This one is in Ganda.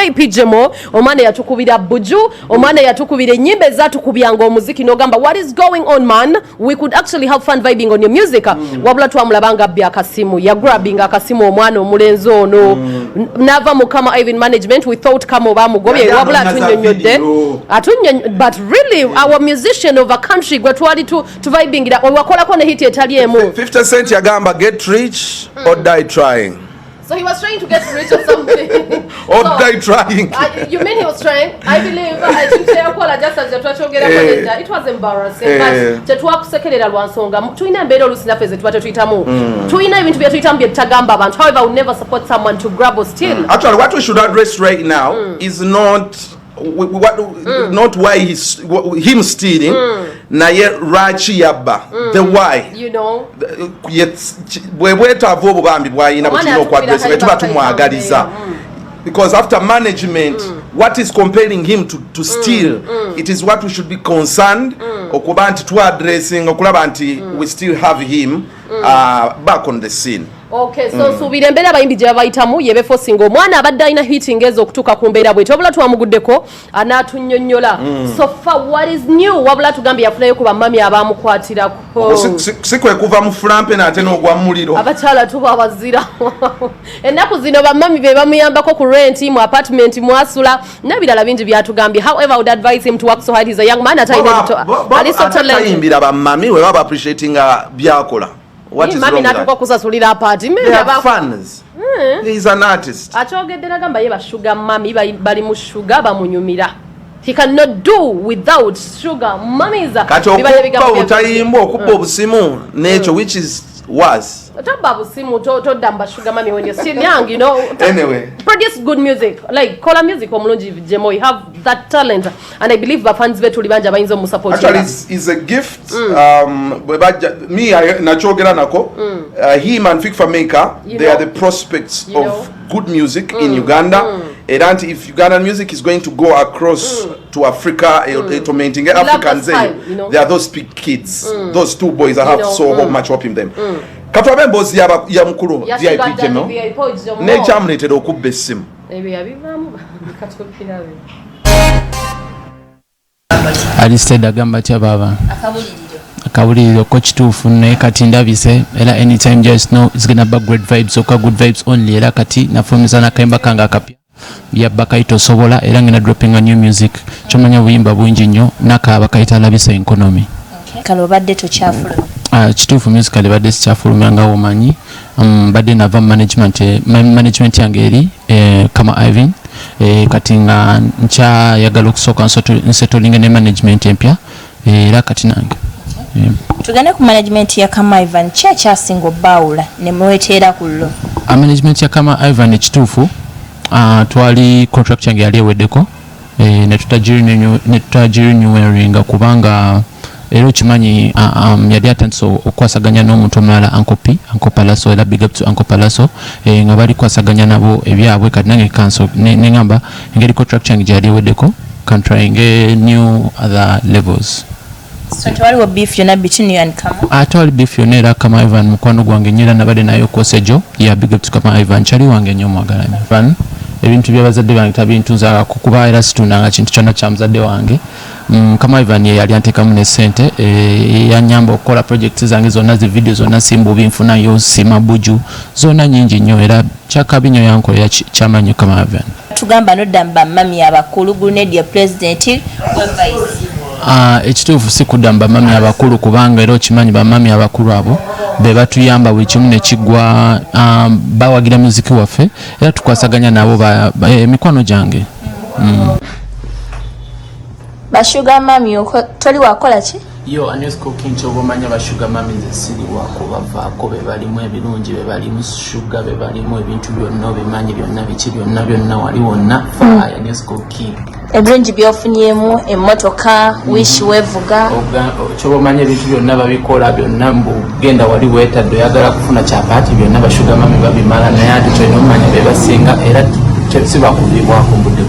VIP Jemo omwana yatukubira buju omwana yatukubira nyimbe zatukubyanga omuziki nogamba what is going on man, we could actually have fun vibing on your music. Wabula twamulabanga bya akasimu ya grabbing akasimu omwana omulenzi ono nava mukama even management we thought kama obamugobye wabula atunyonyodde but really our musician of a country gwe twali tu vibing ira wakolako ne hit etali emu 50 Cent yagamba get rich or die trying. So he was trying to get rich or something. Or die trying. You mean he was trying? I believe I think just as it was embarrassing. But tetwakusekerera lwansonga tulina embeera olusinaffe ze tuba tetuyitamu tulina ebintu bye tuyitamu bye tutagamba abantu. However, I would never support someone to grab or steal. Actually, what we should address right now is not not why him stealing naye lwaki yabba the why, you know, bwebwetaavu obubambi bwayina bwekirina okwadresa betuba tumwagaliza because after management what is compelling him to steal it is what we should be concerned okuba nti tuaddressing okulaba nti we still have him back on the scene. Okay, so subira embeera abayimbi gye babayitamu yebe forcing omwana abadde alina hitting ezo okutuuka ku mbeera bwetyo wabula twamuguddeko anaatunnyonnyola so far what is new wabula tugambye yafunayo ku bamami abamukwatirako si kwe kuva mu flampe n'ate n'ogwa mu muliro abakyala tuba abazira ennaku zino bamami be bamuyambako ku rent mu apartment mwasula n'ebirala bingi byatugambye. However, I would advise him to work so hard. He's a young man atayimbira bamami we baba appreciating byakola. What is wrong with that? They are fans. He's an artist. He cannot do without sugar mummies. Which is worse. Sugar mommy when you're still young, you know. Anyway, produce good music, like color music. Jemo, you have that talent, and I believe the fans betu libanja bayinzo mu support. Actually, it's a gift. Me, nachogera nako. Him and Fikfa Maker, they are the prospects of good music in Uganda. And if Ugandan music is going to go across to Africa, tormenting Africans, they are those big kids, those two boys. I have so much hope in them. Katwabe mbozi ya mukuru VIP Jemo ne chamletera okubba essimu Alisted agamba kya baba akabuliriro ko kituufu naye kati ndabise era anytime just know it's gonna be great vibes oka good vibes only era kati nafumiza nakayimba kanga kapya yabba kaito sobola era ngina dropping a new music chomanya buyimba bungi nnyo nakaba kaita labisa economy kalobadde to chafula kituufu musically badde sikyafulumya nga womanyi badde nava management yange eri kama Ivan kati nga nkyayagala okusooka nsetolinga ne management empya era kati nange tugane ku management ya kama Ivan kyasinga obbawula ne muweteera ku llo management ya kama Ivan ekituufu twali contract yange yali eweddeko ne tutagirinyuweringa kubanga ero chimanyi yali atandise okwasaganya n'omuntu omulala Uncle Palaso era big up to Uncle Palaso nga bali kwasaganya nabo ebyabwe kati nange kanso nengamba engeri contract yange gyali eweddeko can try new other levels. So twaliwo beef yonna between you and Kama? Atwali beef yonna era Kama Ivan mukwano gwange nyera nabadde nayo kosejo ya big up to Kama Ivan chali wange nnyo mwagalanya Ivan ebintu by'abazadde bange tabintuza kukuba era situndanga kintu kyonna kya muzadde wange Kama Ivan yali antekamu ne ssente yanyamba okukola project zange zonna zi video zonna simbu binfunayo sima buju zonna nyingi nnyo era kyakabi nnyo yankolera kyamanyi Kama Ivan. Tugamba nodda mami abakulu Grenade president we vice ekituufu si kudamba mami abakulu kubanga era okimanyi bamami abakulu abo be batuyamba buli kimu ne kiggwa bawagira muziki waffe era tukwasaganya nabo emikwano gyange. Bashuga mami toli wakola ki? Yo anesko kincho bomanya bashuga mami zesiri kubavaako be balimu ebirungi be balimu sugar be balimu ebintu byonna bimanyi byonna biki byonna wali wonna fire anesko king ebirungi byofunyemu emmotoka wish wevuga kyobomanya ebintu byonna babikola byonna mbugenda wali wetadde oyagala kufuna kyapati byonna bashuga mami babimala naye ate kyolina omanya be basinga era siba kubibwako mbudde